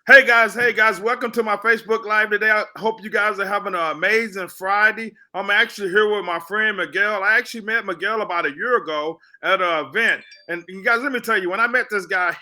Hey guys, welcome to my Facebook Live today. I hope you guys are having an amazing Friday. I'm actually here with my friend Miguel. I actually met Miguel about a year ago at an event. And you guys, let me tell you, when I met this guy,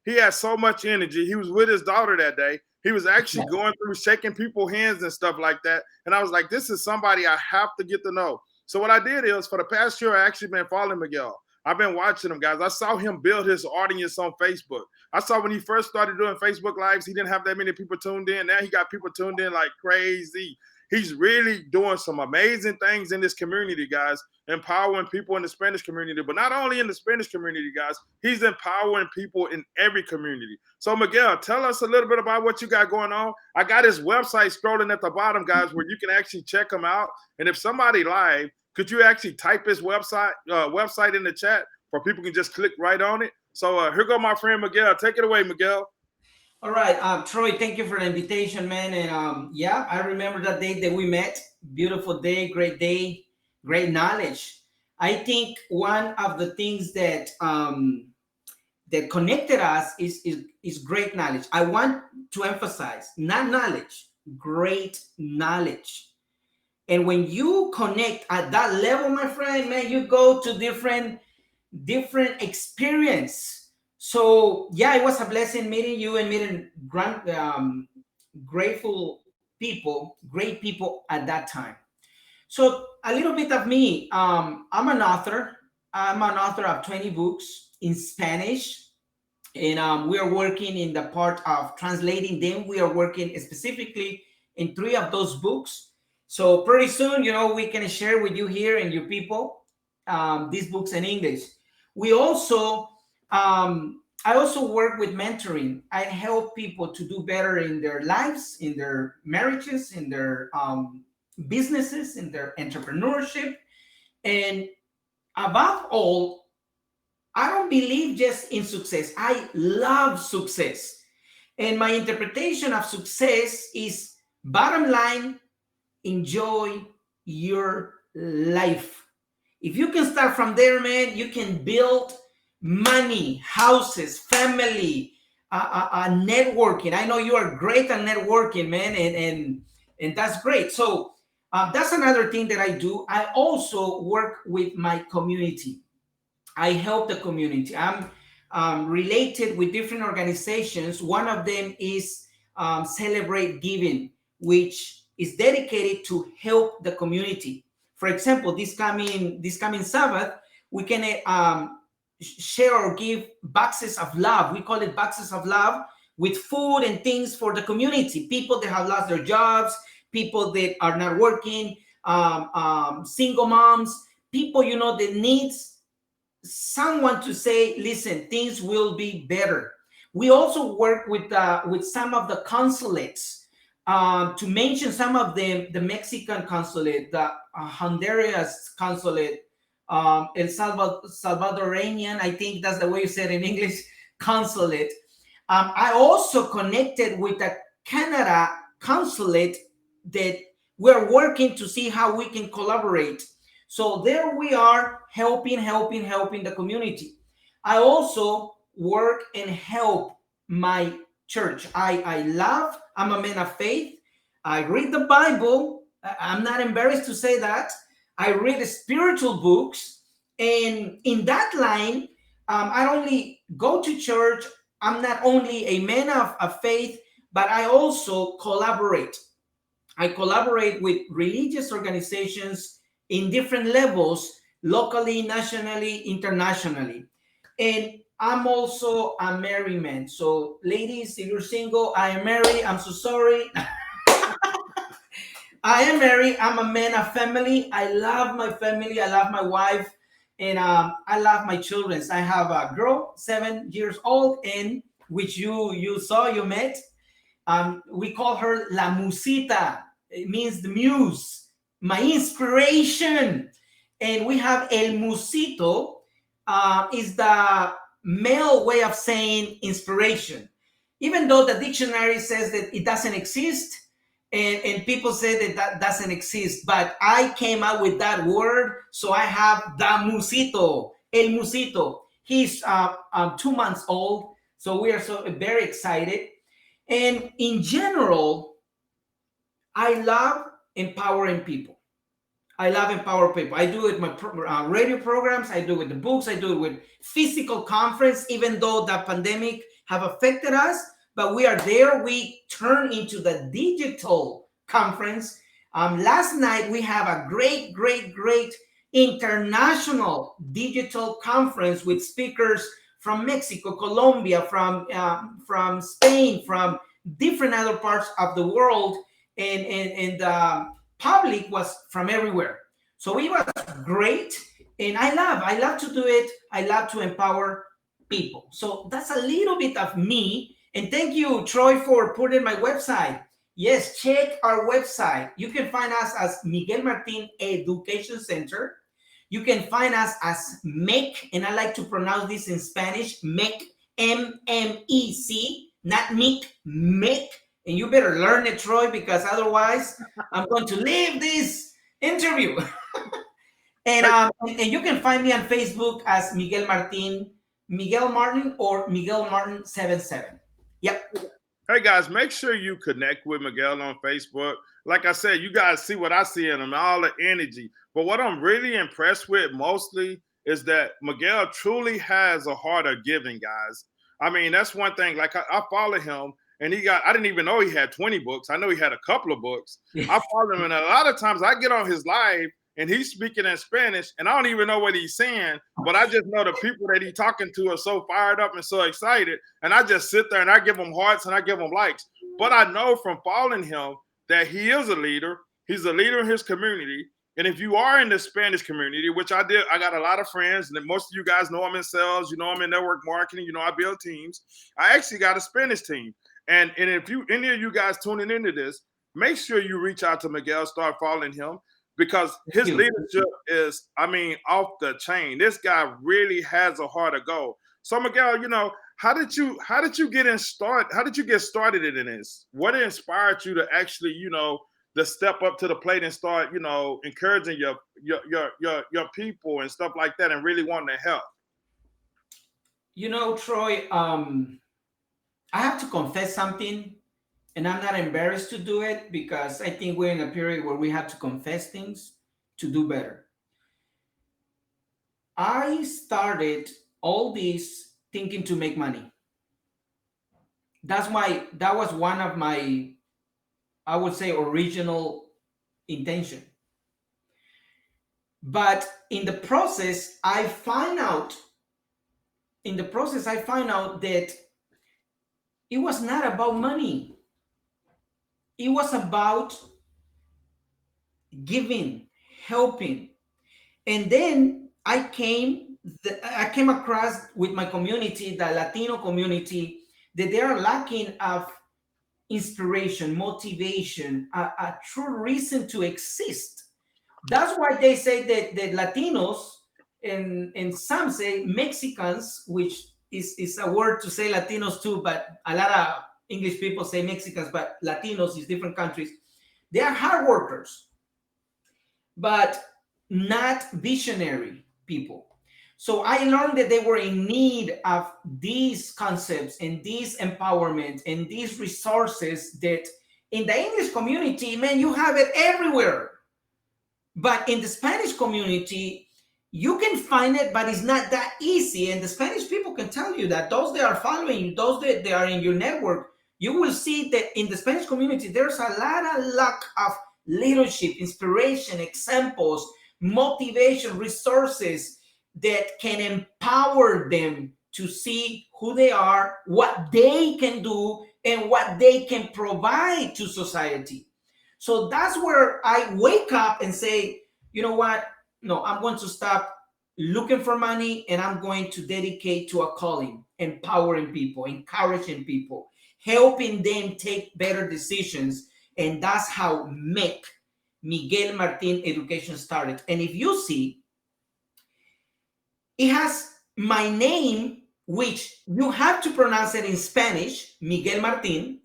he had so much energy. He was with his daughter that day. He was actually going through shaking people's hands and stuff like that. And I was like, this is somebody I have to get to know. So what I did is for the past year, I actually been following Miguel. I've been watching him, guys. I saw him build his audience on Facebook. I saw when he first started doing Facebook Lives, he didn't have that many people tuned in. Now he got people tuned in like crazy. He's really doing some amazing things in this community, guys, empowering people in the Spanish community, but not only in the Spanish community, guys, he's empowering people in every community. So, Miguel, tell us a little bit about what you got going on. I got his website scrolling at the bottom, guys, where you can actually check him out. And if somebody live, could you actually type his website in the chat for people can just click right on it? So here go my friend Miguel. Take it away, Miguel. All right, Troy, thank you for the invitation, man. And yeah, I remember that day that we met. Beautiful day, great knowledge. I think one of the things that connected us is great knowledge. I want to emphasize not knowledge, great knowledge. And when you connect at that level, my friend, man, you go to different experience. So yeah, it was a blessing meeting you and meeting grateful people, great people at that time. So a little bit of me. I'm an author. I'm an author of 20 books in Spanish, and we are working in the part of translating them. We are working specifically in three of those books. So pretty soon, we can share with you here and your people these books in English. We also, I also work with mentoring. I help people to do better in their lives, in their marriages, in their businesses, in their entrepreneurship. And above all, I don't believe just in success. I love success. And my interpretation of success is bottom line, enjoy your life. If you can start from there, man, you can build money, houses, family, networking. I know you are great at networking, man, and that's great. So that's another thing that I do. I also work with my community. I help the community. I'm related with different organizations. One of them is Celebrate Giving, which is dedicated to help the community. For example, this coming Sabbath, we can share or give boxes of love. We call it boxes of love with food and things for the community. People that have lost their jobs, people that are not working, single moms, people that needs someone to say, listen, things will be better. We also work with some of the consulates. To mention some of them, the Mexican consulate, the Honduras consulate, Salvadorian, I think that's the way you said in English, consulate. I also connected with the Canada consulate that we're working to see how we can collaborate. So there we are helping the community. I also work and help my church. I'm a man of faith. I read the Bible. I'm not embarrassed to say that. I read spiritual books. And in that line, I don't only go to church. I'm not only a man of faith, but I also collaborate. I collaborate with religious organizations in different levels, locally, nationally, internationally. And I'm also a married man. So, ladies, if you're single, I am married. I'm so sorry. I am married. I'm a man of family. I love my family. I love my wife, and I love my children. I have a girl, 7 years old, and which you saw, you met. We call her La Musita. It means the muse, my inspiration. And we have El Musito, is the male way of saying inspiration. Even though the dictionary says that it doesn't exist, and people say that doesn't exist, but I came out with that word, so I have the Musito, El Musito. He's 2 months old, so we are so very excited. And in general, I love empowering people. I love empower people. I do it with my radio programs. I do it with the books. I do it with physical conference, even though the pandemic have affected us, but we are there. We turn into the digital conference. Last night, we have a great international digital conference with speakers from Mexico, Colombia, from Spain, from different other parts of the world, and public was from everywhere. So it was great, and I love to do it. I love to empower people. So that's a little bit of me. And thank you, Troy, for putting my website. Yes, check our website. You can find us as Miguel Martin Education Center. You can find us as MEC, and I like to pronounce this in Spanish, MEC, MEC, not MEC, MEC. And you better learn it, Troy, because otherwise I'm going to leave this interview. And you can find me on Facebook as Miguel Martin or Miguel Martin 77. Yep. Hey guys, make sure you connect with Miguel on Facebook. Like I said, you guys see what I see in him, all the energy. But what I'm really impressed with mostly is that Miguel truly has a heart of giving, guys. I mean, that's one thing. Like I follow him, and I didn't even know he had 20 books. I know he had a couple of books. I follow him, and a lot of times I get on his live and he's speaking in Spanish, and I don't even know what he's saying, but I just know the people that he's talking to are so fired up and so excited, and I just sit there and I give him hearts and I give him likes. But I know from following him that he is a leader. He's a leader in his community, and if you are in the Spanish community, which I got a lot of friends, and most of you guys know I'm in sales, you know I'm in network marketing, you know I build teams. I actually got a Spanish team, and if any of you guys tuning into this, make sure you reach out to Miguel, start following him, because his leadership is, I mean, off the chain. This guy really has a heart of gold. So Miguel, how did you get started? How did you get started in this? What inspired you to actually, to step up to the plate and start, encouraging your people and stuff like that, and really wanting to help? Troy, I have to confess something. And I'm not embarrassed to do it, because I think we're in a period where we have to confess things to do better. I started all this thinking to make money. That was one of my, I would say, original intention. But in the process, I find out that it was not about money. It was about giving, helping. And then I came across with my community, the Latino community, that they are lacking of inspiration, motivation, a true reason to exist. That's why they say that Latinos, and some say Mexicans, which is a word to say Latinos too, but a lot of English people say Mexicans, but Latinos is different countries. They are hard workers, but not visionary people. So I learned that they were in need of these concepts and these empowerment and these resources that in the English community, man, you have it everywhere. But in the Spanish community, you can find it, but it's not that easy. And the Spanish people can tell you that those that are following you, those that they are in your network, you will see that in the Spanish community, there's a lot of lack of leadership, inspiration, examples, motivation, resources that can empower them to see who they are, what they can do, and what they can provide to society. So that's where I wake up and say, you know what? No, I'm going to stop looking for money, and I'm going to dedicate to a calling, empowering people, encouraging people, helping them take better decisions. And that's how Miguel Martin Education started. And if you see, it has my name, which you have to pronounce it in Spanish, Miguel Martin,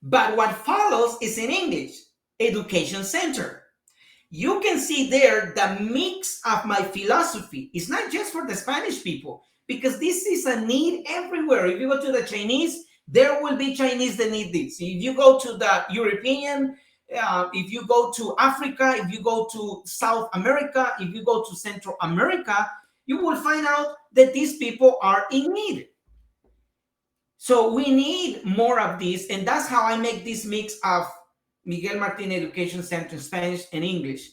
but what follows is in English, Education Center. You can see there the mix of my philosophy. It's not just for the Spanish people, because this is a need everywhere. If you go to the Chinese, There will be Chinese that need this. If you go to the European, if you go to Africa, if you go to South America, if you go to Central America, you will find out that these people are in need. So we need more of this, and that's how I make this mix of Miguel Martin Education Center in Spanish and English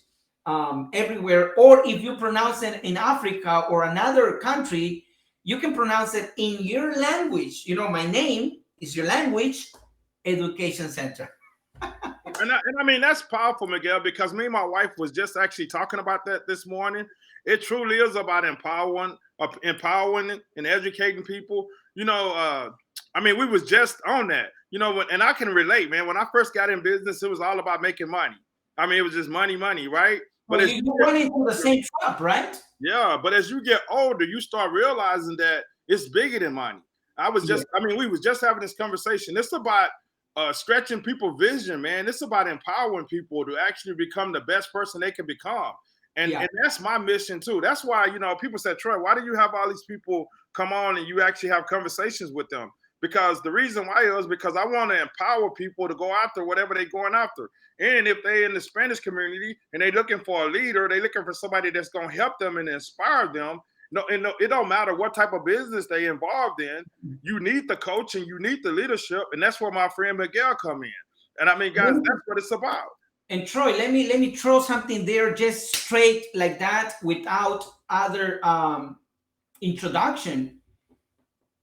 everywhere. Or if you pronounce it in Africa or another country, you can pronounce it in your language. You know, my name is your language, Education Center. And I mean, that's powerful, Miguel, because me and my wife was just actually talking about that this morning. It truly is about empowering and educating people. I mean, we was just on that, and I can relate, man. When I first got in business, it was all about making money. I mean, it was just money, right? But well, you run into the same trap, right? Yeah, but as you get older, you start realizing that it's bigger than money. I mean, we was just having this conversation. It's about stretching people's vision, man. It's about empowering people to actually become the best person they can become. And that's my mission too. That's why, people said, Troy, why do you have all these people come on and you actually have conversations with them? Because the reason why is because I want to empower people to go after whatever they're going after. And if they're in the Spanish community and they're looking for a leader, they're looking for somebody that's going to help them and inspire them. No, it don't matter what type of business they involved in. You need the coaching, you need the leadership, and that's where my friend Miguel come in. And I mean, guys, that's what it's about. And Troy, let me throw something there, just straight like that, without other introduction.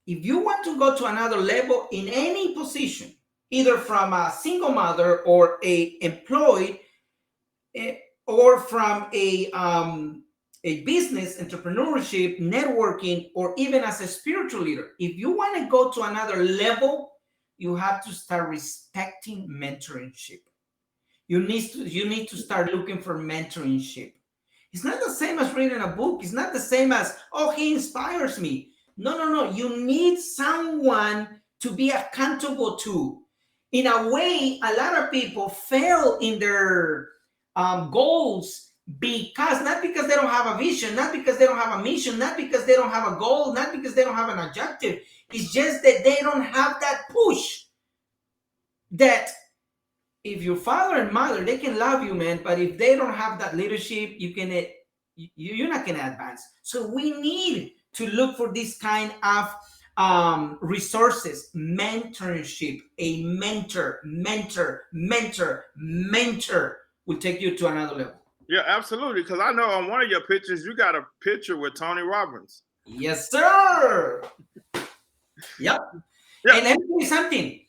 If you want to go to another level in any position, either from a single mother or a employed, or from a business, entrepreneurship, networking, or even as a spiritual leader, if you want to go to another level, you have to start respecting mentorship. You need to start looking for mentorship. It's not the same as reading a book. It's not the same as, oh, he inspires me. No. You need someone to be accountable to. In a way, a lot of people fail in their goals not because they don't have a vision, not because they don't have a mission, not because they don't have a goal, not because they don't have an objective. It's just that they don't have that push. That if your father and mother, they can love you, man, but if they don't have that leadership, you're not going to advance. So we need to look for this kind of resources. Mentorship. A mentor will take you to another level. Yeah, absolutely. Because I know on one of your pictures, you got a picture with Tony Robbins. Yes, sir. Yep. And let me tell you something.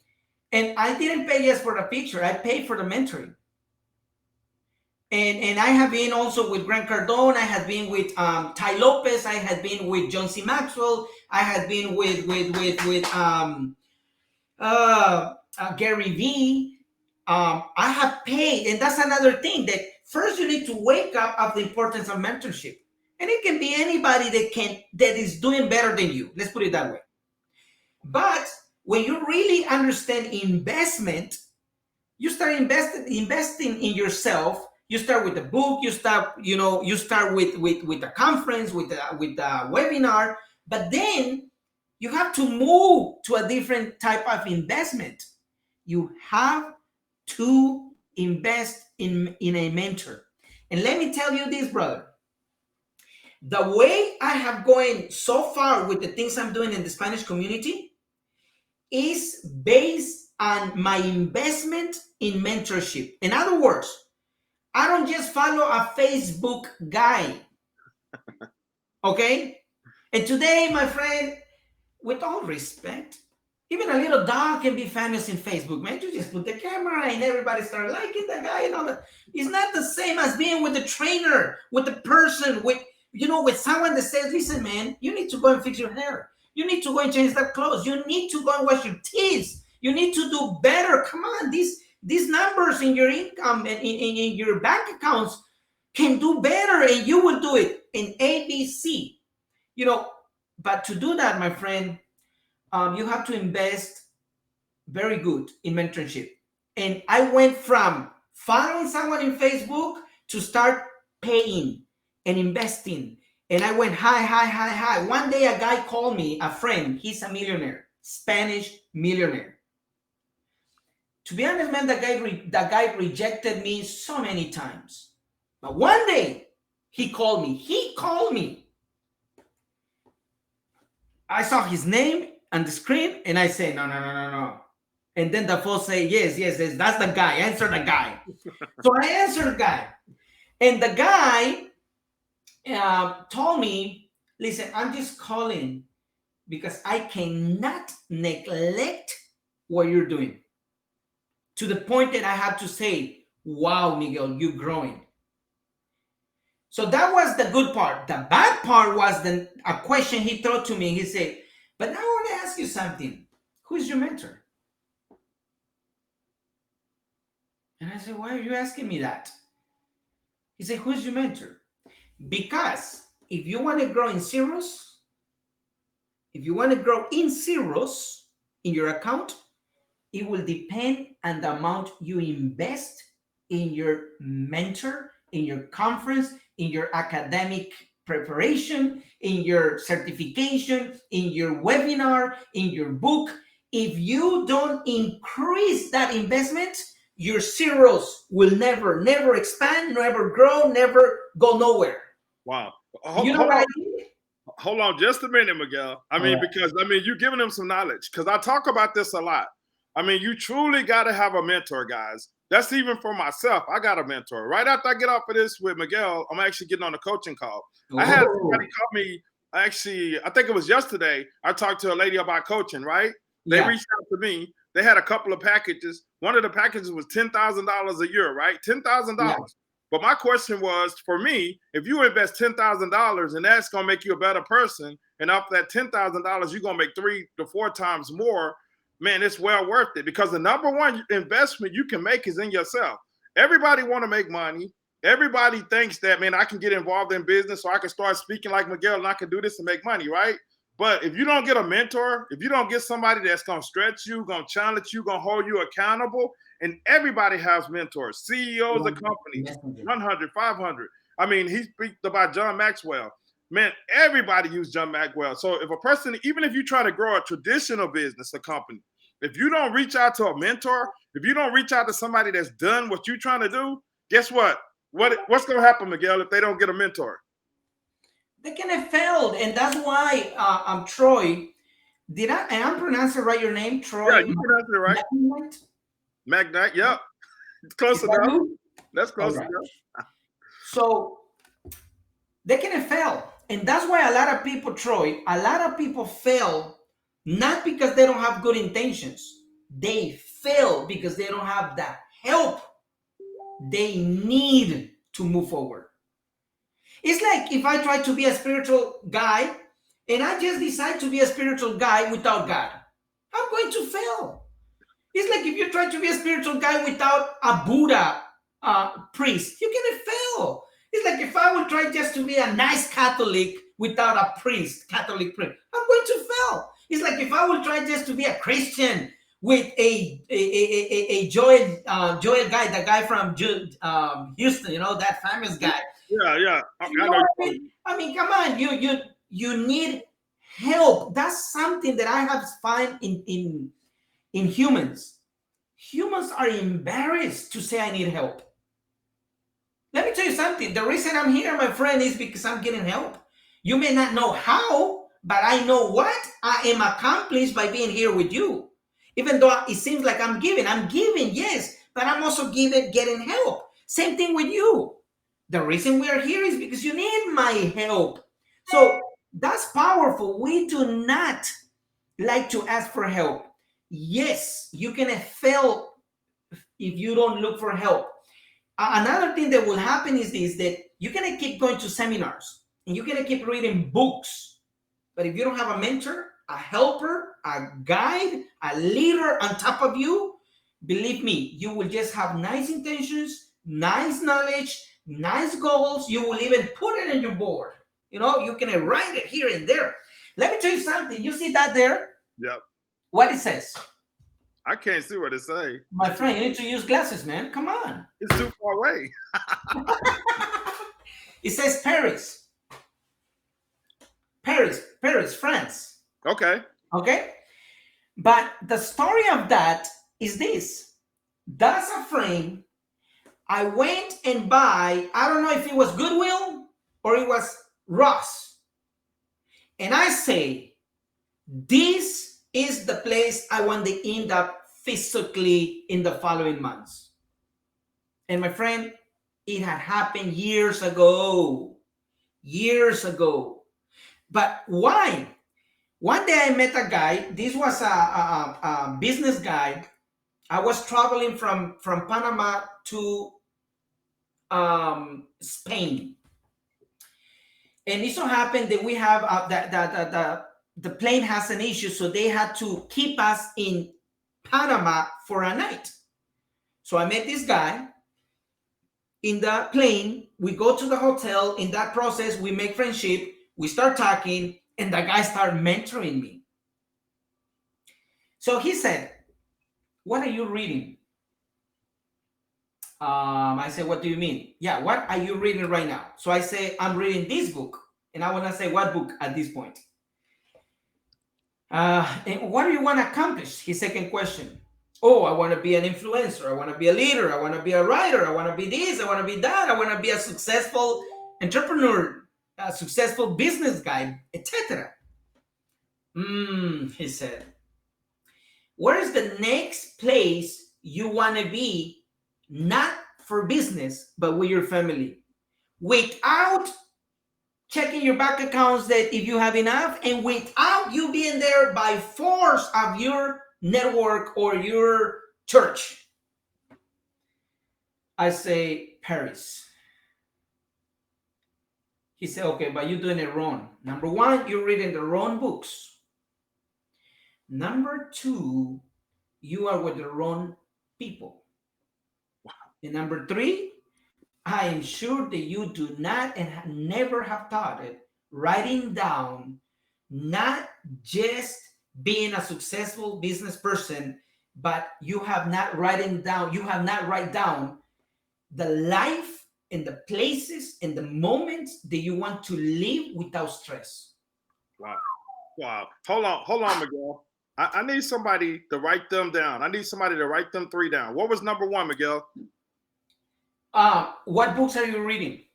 And I didn't pay just for the picture. I paid for the mentoring. And I have been also with Grant Cardone. I have been with Ty Lopez. I had been with John C. Maxwell. I had been with Gary Vee. I have paid. And that's another thing, that first you need to wake up of the importance of mentorship. And it can be anybody that is doing better than you. Let's put it that way. But when you really understand investment, you start investing in yourself. You start with the book. You start with the conference, with the webinar. But then you have to move to a different type of investment. You have to invest in a mentor. And let me tell you this, brother. The way I have going so far with the things I'm doing in the Spanish community is based on my investment in mentorship. In other words, I don't just follow a Facebook guy. Okay? And today, my friend, with all respect, even a little dog can be famous in Facebook, man. You just put the camera and everybody start liking the guy and all that. It's not the same as being with the trainer, with the person, with someone that says, listen, man, you need to go and fix your hair. You need to go and change that clothes. You need to go and wash your teeth. You need to do better. Come on, these numbers in your income and in your bank accounts can do better, and you will do it in ABC. But to do that, my friend, you have to invest very good in mentorship. And I went from following someone in Facebook to start paying and investing. And I went high. One day a guy called me, a friend, he's a millionaire. Spanish millionaire. To be honest, man, that guy rejected me so many times. But one day, he called me. I saw his name on the screen, and I said, no. And then the phone say, yes, that's the guy. Answer the guy. So I answered the guy. And the guy told me, listen, I'm just calling because I cannot neglect what you're doing. To the point that I had to say, wow, Miguel, you're growing. So that was the good part. The bad part was a question he threw to me. He said, but now I want to ask you something. Who's your mentor? And I said, why are you asking me that? He said, who's your mentor? Because if you want to grow in zeros, in your account, it will depend on the amount you invest in your mentor, in your conference, in your academic preparation, in your certification, in your webinar, in your book. If you don't increase that investment, your zeros will never expand, never grow, never go nowhere. Wow. You know what I mean? Hold on just a minute, Miguel. Because you're giving them some knowledge, because I talk about this a lot. You truly got to have a mentor, guys. That's even for myself. I got a mentor. Right after I get off of this with Miguel, I'm actually getting on a coaching call. I had somebody call me, I think it was yesterday. I talked to a lady about coaching, right? They reached out to me. They had a couple of packages. One of the packages was $10,000 a year, right? $10,000. Yeah. But my question was, for me, if you invest $10,000 and that's going to make you a better person, and off that $10,000, you're going to make 3 to 4 times more, man, it's well worth it, because the number one investment you can make is in yourself. Everybody want to make money. Everybody thinks that, man, I can get involved in business so I can start speaking like Miguel and I can do this and make money, right? But if you don't get a mentor, if you don't get somebody that's going to stretch you, going to challenge you, going to hold you accountable, and everybody has mentors, CEOs of companies, 100, 500. He speaks about John Maxwell. Man, everybody use John Maxwell. So if a person, even if you try to grow a traditional business, a company, if you don't reach out to a mentor, if you don't reach out to somebody that's done what you're trying to do, guess what? What's going to happen, Miguel, if they don't get a mentor? They can have failed. And that's why I'm Troy. And I'm pronouncing right your name, Troy? Yeah, you pronounced it right. McKnight, yeah. It's close enough. That's close enough. So they can have failed. And that's why a lot of people, Troy, fail not because they don't have good intentions. They fail because they don't have the help they need to move forward. It's like if I try to be a spiritual guy and I just decide to be a spiritual guy without God, I'm going to fail. It's like if you try to be a spiritual guy without a Buddha priest, you're going to fail. It's like if I would try just to be a nice Catholic without a Catholic priest, I'm going to fail. It's like if I would try just to be a Christian with a Joel guy, the guy from Houston, that famous guy. Yeah. Come on, you need help. That's something that I have found in humans. Humans are embarrassed to say I need help. Let me tell you something. The reason I'm here, my friend, is because I'm getting help. You may not know how, but I know what I am accomplished by being here with you. Even though it seems like I'm giving, yes, but I'm also getting help. Same thing with you. The reason we are here is because you need my help. So that's powerful. We do not like to ask for help. Yes, you can fail if you don't look for help. Another thing that will happen is this, that you're going to keep going to seminars and you're going to keep reading books. But if you don't have a mentor, a helper, a guide, a leader on top of you, believe me, you will just have nice intentions, nice knowledge, nice goals. You will even put it in your board. You can write it here and there. Let me tell you something. You see that there? Yep. What it says? I can't see what it says. My friend, you need to use glasses, man. Come on. It's too far away. It says Paris. Paris, France. Okay. But the story of that is this. That's a frame. I went and buy, I don't know if it was Goodwill or it was Ross. And I say, this is the place I want to end up physically in the following months. And my friend, it had happened years ago. Years ago. But why? One day I met a guy. This was a business guy. I was traveling from Panama to Spain. And it so happened that we have the plane has an issue, so they had to keep us in Panama for a night. So I met this guy in the plane. We go to the hotel. In that process, we make friendship. We start talking, and the guy started mentoring me. So he said, "What are you reading?" I said, "What do you mean?" "Yeah, what are you reading right now?" So I say, "I'm reading this book." And I want to say, "What book at this point?" And what do you want to accomplish? His second question. "Oh, I want to be an influencer. I want to be a leader. I want to be a writer. I want to be this. I want to be that. I want to be a successful entrepreneur, a successful business guy, etc." He said, "Where is the next place you want to be, not for business, but with your family, without checking your bank accounts that if you have enough, and without you being there by force of your network or your church?" I say, "Paris." He said, "Okay, but you're doing it wrong. Number one, you're reading the wrong books. Number two, you are with the wrong people. And number three, I am sure that you do not and never have taught it, writing down, not just being a successful business person, but you have not written down the life and the places and the moments that you want to live without stress." Wow. Wow. Hold on, Miguel. I need somebody to write them down. I need somebody to write them three down. What was number one, Miguel? What books are you reading?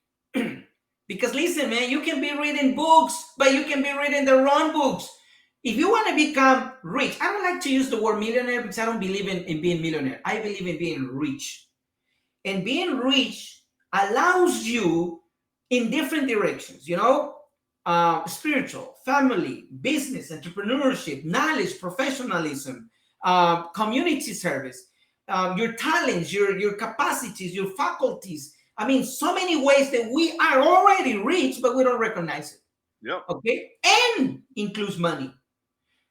Because listen, man, you can be reading books, but you can be reading the wrong books. If you want to become rich, I don't like to use the word millionaire because I don't believe in being millionaire. I believe in being rich. And being rich allows you in different directions, spiritual, family, business, entrepreneurship, knowledge, professionalism, community service, your talents, your capacities, your faculties. I mean, so many ways that we are already rich, but we don't recognize it. Yep. Okay? And includes money.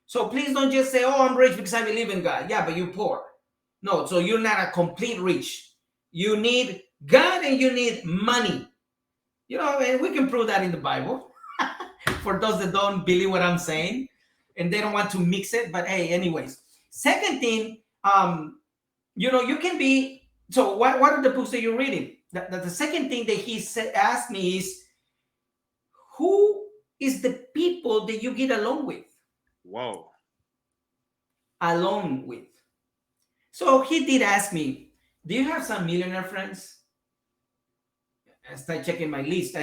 So please don't just say, "Oh, I'm rich because I believe in God." Yeah, but you're poor. No, so you're not a complete rich. You need God and you need money. And we can prove that in the Bible for those that don't believe what I'm saying and they don't want to mix it. But hey, anyways. Second thing, you can be. So what are the books that you're reading? The second thing that he asked me is, who is the people that you get along with? Whoa. Along with. So he did ask me, "Do you have some millionaire friends?" I start checking my list.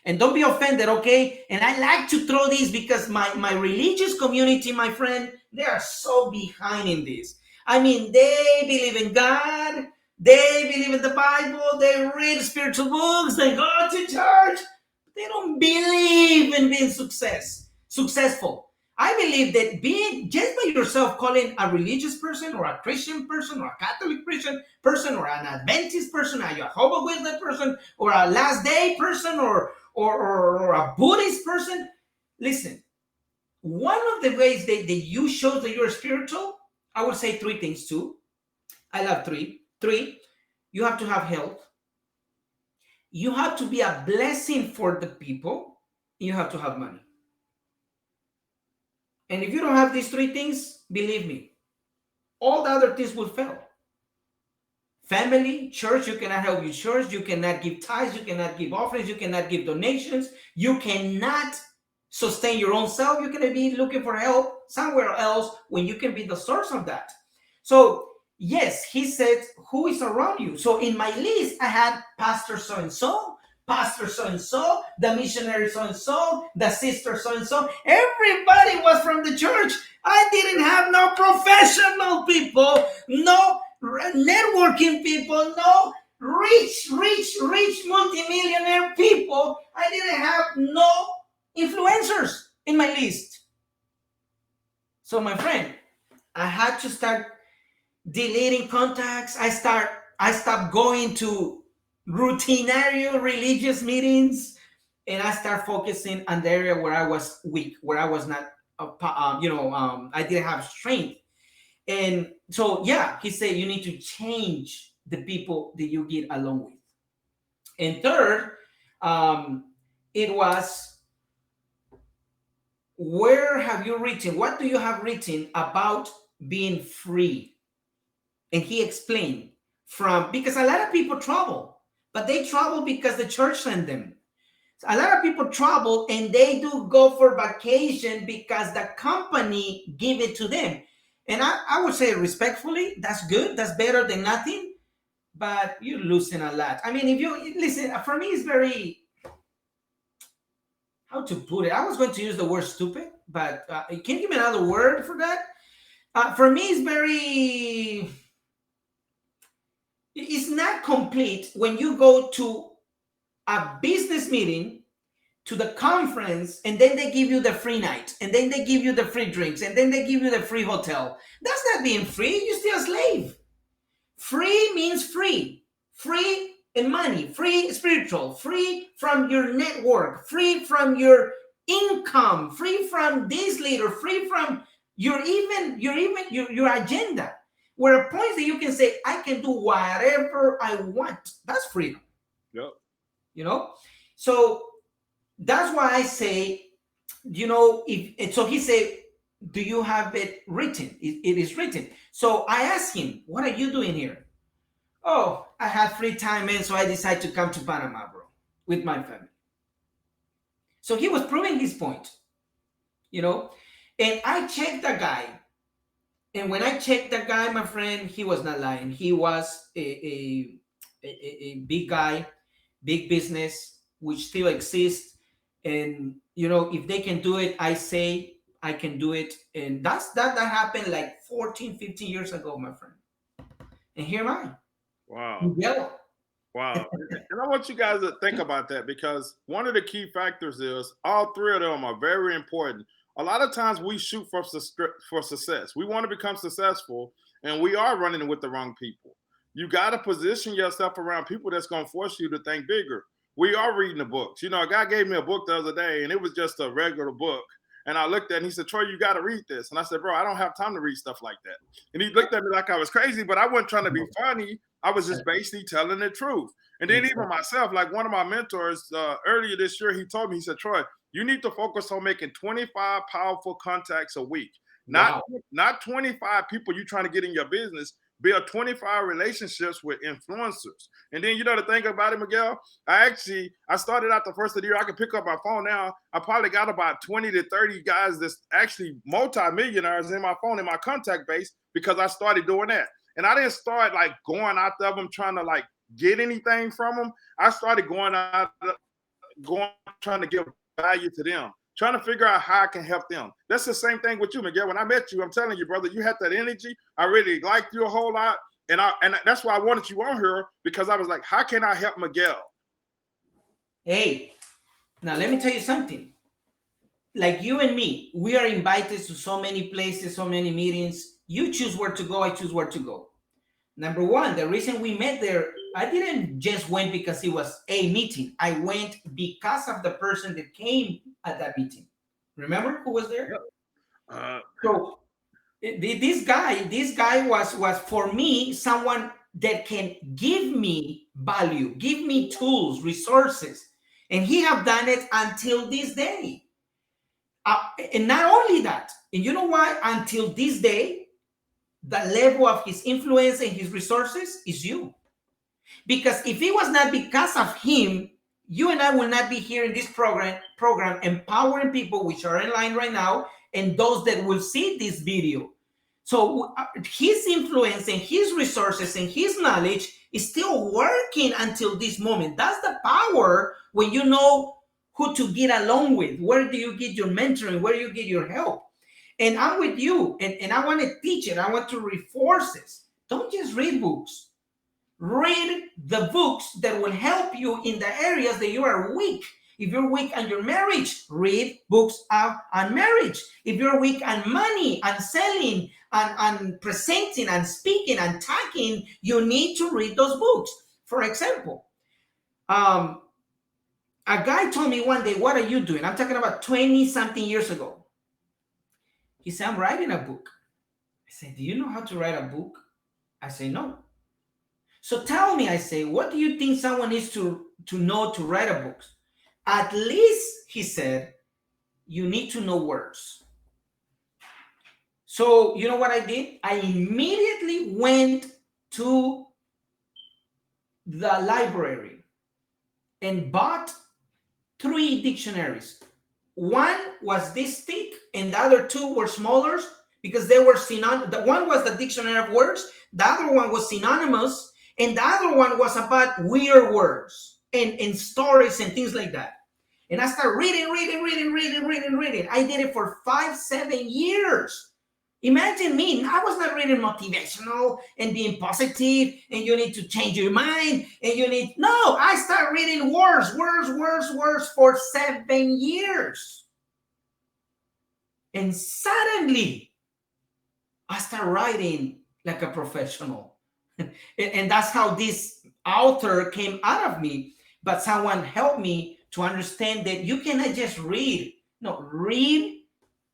And don't be offended, okay? And I like to throw this because my religious community, my friend, they are so behind in this. I mean, they believe in God. They believe in the Bible. They read spiritual books. They go to church. They don't believe in being successful. I believe that being just by yourself, calling a religious person or a Christian person or a Catholic Christian person or an Adventist person, a Jehovah's Witness person or a Last Day person or a Buddhist person. Listen, one of the ways that you show that you're spiritual, I would say three things too. I love three. Three, you have to have health. You have to be a blessing for the people. You have to have money. And if you don't have these three things, believe me, all the other things will fail. Family, church, you cannot help your church. You cannot give tithes. You cannot give offerings. You cannot give donations. You cannot sustain your own self, you're going to be looking for help somewhere else when you can be the source of that. So yes, he said, who is around you? So in my list, I had Pastor so-and-so, Pastor so-and-so, the missionary so-and-so, the sister so-and-so. Everybody was from the church. I didn't have no professional people, no networking people, no rich multimillionaire people. I didn't have no influencers in my list. So my friend, I had to start deleting contacts. I stopped going to routinary religious meetings, and I start focusing on the area where I was weak, where I was not, I didn't have strength. And so, yeah, he said you need to change the people that you get along with. And third, it was, where have you written? What do you have written about being free? And he explained because a lot of people travel, but they travel because the church sent them. So a lot of people travel and they do go for vacation because the company give it to them. And I would say respectfully, that's good. That's better than nothing, but you're losing a lot. I mean, if you listen, for me, it's very, how to put it? I was going to use the word stupid, but can you give me another word for that? For me, it's not complete when you go to a business meeting, to the conference, and then they give you the free night, and then they give you the free drinks, and then they give you the free hotel. That's not being free. You're still a slave. Free means free. Free in money, free spiritual, free from your network, free from your income, free from this leader, free from your agenda. Where a point that you can say, I can do whatever I want. That's freedom. Yep. So that's why I say, so he said, do you have it written? It is written. So I asked him, what are you doing here? Oh, I had free time, man, so I decided to come to Panama, bro, with my family. So he was proving his point, and I checked the guy. And when I checked the guy, my friend, he was not lying. He was a big guy, big business, which still exists. And, if they can do it, I say I can do it. And that happened like 14, 15 years ago, my friend. And here am I. Wow. Miguel. Wow. And I want you guys to think about that, because one of the key factors is all three of them are very important. A lot of times we shoot for success. We want to become successful, and we are running with the wrong people. You got to position yourself around people that's going to force you to think bigger. We are reading the books. A guy gave me a book the other day, and it was just a regular book. And I looked at it, and he said, Troy, you got to read this. And I said, bro, I don't have time to read stuff like that. And he looked at me like I was crazy, but I wasn't trying to be funny. I was just basically telling the truth. And then even myself, like one of my mentors earlier this year, he told me, he said, Troy, you need to focus on making 25 powerful contacts a week. Not 25 people you're trying to get in your business. Build 25 relationships with influencers. And then, the thing about it, Miguel, I started out the first of the year. I can pick up my phone now. I probably got about 20 to 30 guys that's actually multi-millionaires in my phone, in my contact base, because I started doing that. And I didn't start like going after them trying to like get anything from them. I started trying to give value to them, trying to figure out how I can help them. That's the same thing with you, Miguel. When I met you, I'm telling you, brother, you had that energy. I really liked you a whole lot. And that's why I wanted you on here, because I was like, how can I help Miguel? Hey, now let me tell you something. Like you and me, we are invited to so many places, so many meetings. You choose where to go, I choose where to go. Number one, the reason we met there, I didn't just went because it was a meeting. I went because of the person that came at that meeting. Remember who was there? So this guy was for me someone that can give me value, give me tools, resources, and he have done it until this day. And not only that, and you know why? Until this day, the level of his influence and his resources is you. Because if it was not because of him, you and I will not be here in this program empowering people which are in line right now and those that will see this video. So his influence and his resources and his knowledge is still working until this moment. That's the power when you know who to get along with. Where do you get your mentoring? Where do you get your help? And I'm with you, and I want to teach it. I want to reinforce this. Don't just read books. Read the books that will help you in the areas that you are weak. If you're weak on your marriage, read books on marriage. If you're weak on money, on selling, on presenting, and speaking, and talking, you need to read those books. For example, a guy told me one day, "What are you doing?" I'm talking about 20-something years ago. He said, "I'm writing a book." I said, "Do you know how to write a book?" I say, "No." So tell me, I say, what do you think someone needs to know to write a book? At least, he said, you need to know words. So you know what I did? I immediately went to the library and bought 3 dictionaries. One was this thick and the other 2 were smaller because they were synonymous. The one was the dictionary of words. The other one was synonymous. And the other one was about weird words and stories and things like that. And I started reading. I did it for 5-7 years. Imagine me. I was not reading motivational and being positive and you need to change your mind and you need... No, I started reading words for 7 years. And suddenly, I started writing like a professional. And that's how this author came out of me. But someone helped me to understand that you cannot just read. No, read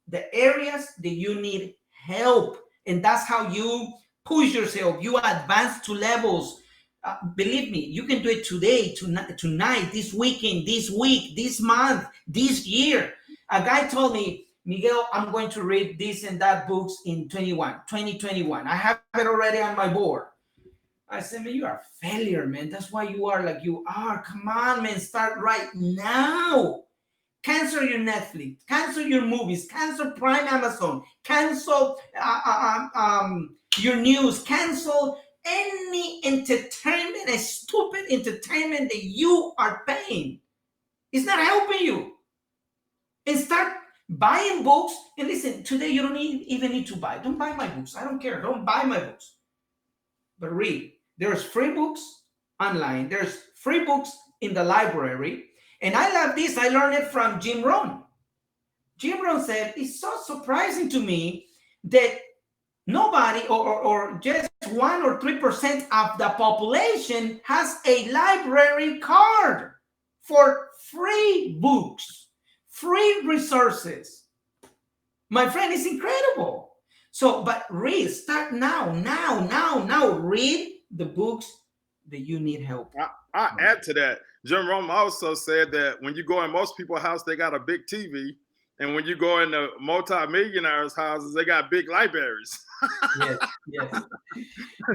the areas that you need help. And that's how you push yourself. You advance to levels. Believe me, you can do it today, tonight, this weekend, this week, this month, this year. A guy told me, "Miguel, I'm going to read this and that books in 2021. I have it already on my board." I said, "Man, you are a failure, man. That's why you are like you are. Come on, man. Start right now. Cancel your Netflix. Cancel your movies. Cancel Prime Amazon. Cancel your news. Cancel any entertainment, a stupid entertainment that you are paying. It's not helping you. And start buying books. And listen, today you don't even need to buy. Don't buy my books. I don't care. Don't buy my books. But read. There's free books online. There's free books in the library. And I love this. I learned it from Jim Rohn. Jim Rohn said, "It's so surprising to me that nobody or just 1 or 3% of the population has a library card for free books, free resources." My friend, it's incredible. So, but read, start now. Read the books that you need help. I add to that. Jim Rome also said that when you go in most people's house, they got a big TV. And when you go in the multi-millionaires' houses, they got big libraries. Yes.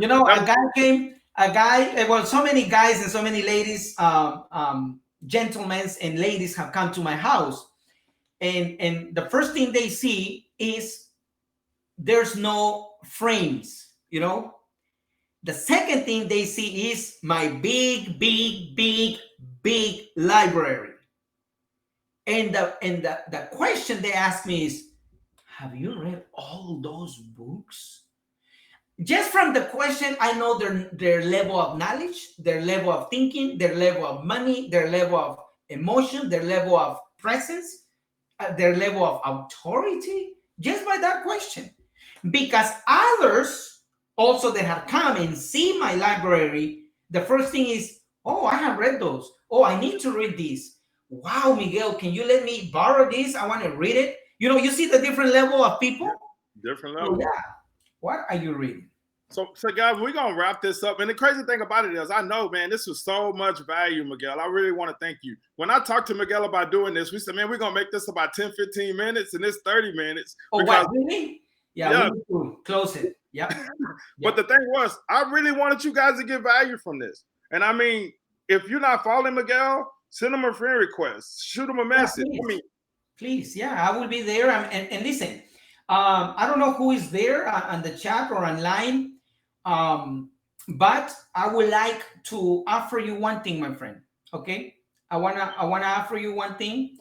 You know, well, so many guys and so many ladies, gentlemen and ladies have come to my house. And the first thing they see is there's no frames, you know. The second thing they see is my big library. And the question they ask me is, "Have you read all those books?" Just from the question, I know their level of knowledge, their level of thinking, their level of money, their level of emotion, their level of presence, their level of authority, just by that question. Because others also that have come and see my library, the first thing is, "Oh, I have read those. Oh, I need to read these. Wow, Miguel, can you let me borrow this? I want to read it." You know, you see the different level of people? Different level. Oh, yeah. What are you reading? So guys, we're going to wrap this up. And the crazy thing about it is, I know, man, this was so much value, Miguel. I really want to thank you. When I talked to Miguel about doing this, we said, man, we're going to make this about 10, 15 minutes, and it's 30 minutes. Oh, what, really? Yeah, we need to close it. Yeah. But the thing was, I really wanted you guys to get value from this. And I mean, if you're not following Miguel, Send them a friend request. Shoot them a Yeah, message. I mean, please, yeah, I will be there. And listen, I don't know who is there on the chat or online, but I would like to offer you one thing, my friend. Okay, I wanna offer you one thing.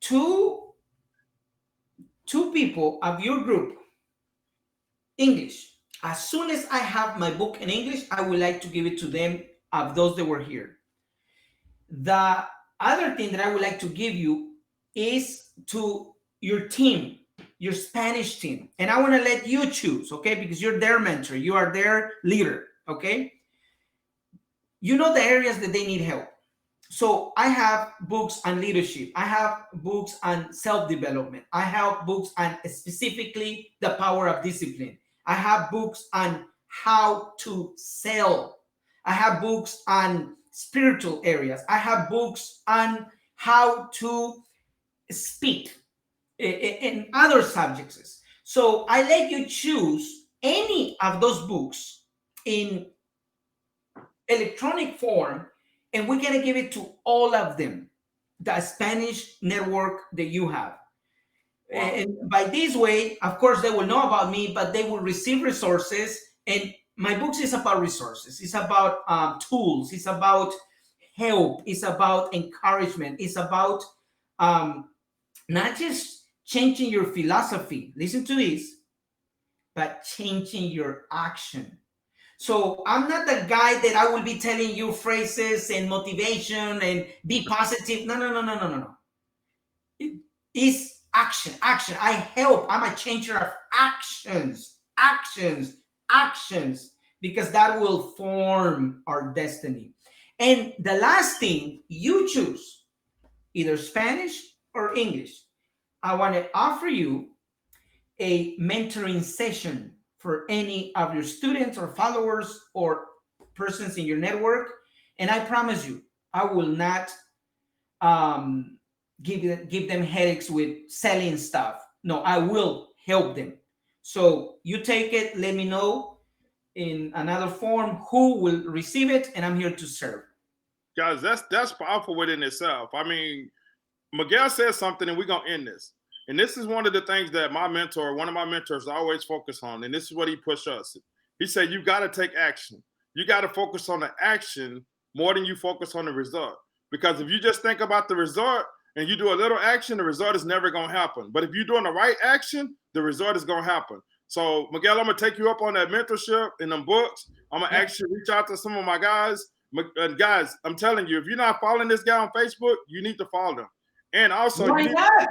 Two two people of your group, English. As soon as I have my book in English, I would like to give it to them of those that were here. The other thing that I would like to give you is to your team, your Spanish team. And I want to let you choose, okay? Because you're their mentor, you are their leader, okay? You know the areas that they need help. So I have books on leadership. I have books on self-development. I have books on specifically the power of discipline. I have books on how to sell. I have books on spiritual areas. I have books on how to speak in other subjects. So I let you choose any of those books in electronic form, and we're going to give it to all of them, the Spanish network that you have. wow. And by this way, of course, they will know about me, but they will receive resources. And my books is about resources. It's about tools. It's about help. It's about encouragement. It's about not just changing your philosophy. Listen to this, but changing your action. So I'm not the guy that I will be telling you phrases and motivation and be positive. No, no, no, no, no, no, no. It is action, action. I help. I'm a changer of actions, actions, actions, because that will form our destiny. And the last thing, you choose either Spanish or English. I want to offer you a mentoring session for any of your students or followers or persons in your network. And I promise you, I will not give them headaches with selling stuff. No, I will help them. So you take it, let me know in another form who will receive it, and I'm here to serve. Guys, that's powerful within itself. I mean, Miguel says something, and we're gonna end this. And this is one of the things that one of my mentors, always focus on. And this is what he pushed us. He said, you got to take action. You got to focus on the action more than you focus on the result. Because if you just think about the result and you do a little action, the result is never going to happen. But if you're doing the right action, the result is going to happen. So, Miguel, I'm going to take you up on that mentorship and them books. I'm going to actually reach out to some of my guys. And guys, I'm telling you, if you're not following this guy on Facebook, you need to follow him. And also, Why not?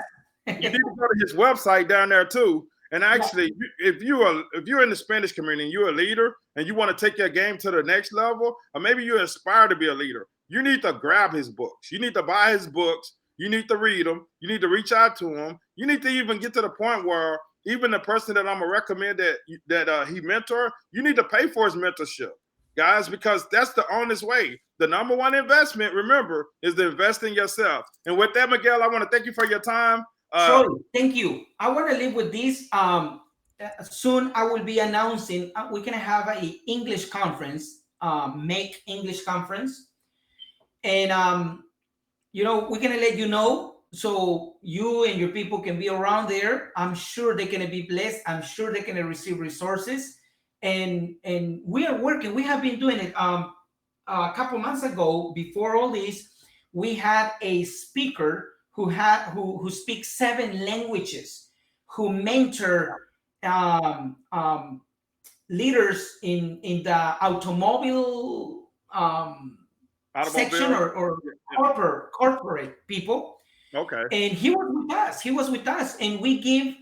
you need to go to his website down there too. And actually, if you're in the Spanish community and you're a leader and you want to take your game to the next level, or maybe you aspire to be a leader, you need to grab his books. You need to buy his books. You need to read them. You need to reach out to him. You need to even get to the point where even the person that I'm gonna recommend that he mentor, you need to pay for his mentorship, guys, because that's the honest way. The number one investment, remember, is to invest in yourself. And with that, Miguel, I want to thank you for your time. Troy, thank you. I want to leave with this. Soon I will be announcing we're gonna have a English conference, Make English conference, and we're gonna let you know so you and your people can be around there. I'm sure they're gonna be blessed. I'm sure they're gonna receive resources, and we are working. We have been doing it. A couple months ago, before all this, we had a speaker who speaks 7 languages, who mentor leaders in the automobile section or corporate people. Okay. And he was with us, and we give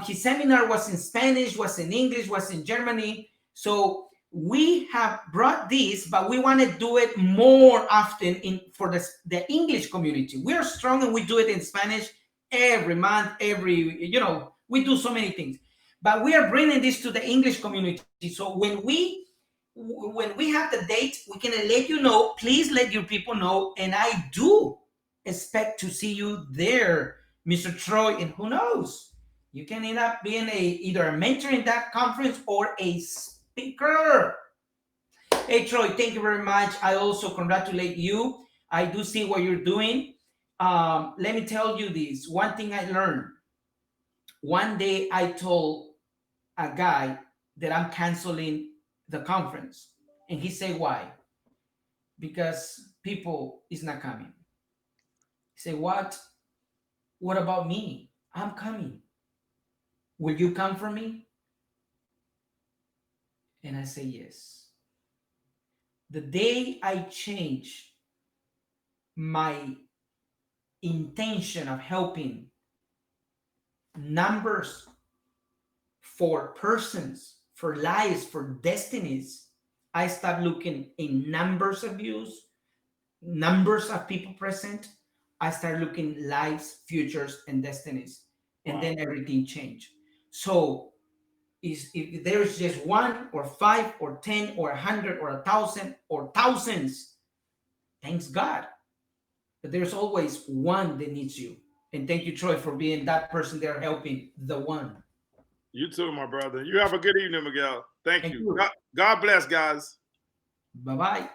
his seminar was in Spanish, was in English, was in Germany. So we have brought this, but we want to do it more often for the English community. We're strong and we do it in Spanish every month, we do so many things, but we are bringing this to the English community. So when we have the date, we can let you know. Please let your people know, and I do expect to see you there, Mr. Troy. And who knows, you can end up being either a mentor in that conference or a speaker. Hey, Troy, thank you very much. I also congratulate you I do see what you're doing. Let me tell you this. One thing I learned. One day I told a guy that I'm canceling the conference. And he said, why? Because people is not coming. He said, what? What about me? I'm coming. Will you come for me? And I say, yes. The day I change my intention of helping numbers for persons, for lives, for destinies, I start looking in numbers of views, numbers of people present. I start looking lives, futures, and destinies, and then everything changed. So, if there's just one or 5 or 10 or 100 or 1,000 or thousands, thanks God. But there's always one that needs you. And thank you, Troy, for being that person there helping the one. You too, my brother. You have a good evening, Miguel. Thank Thank you. you. God bless, guys. Bye-bye.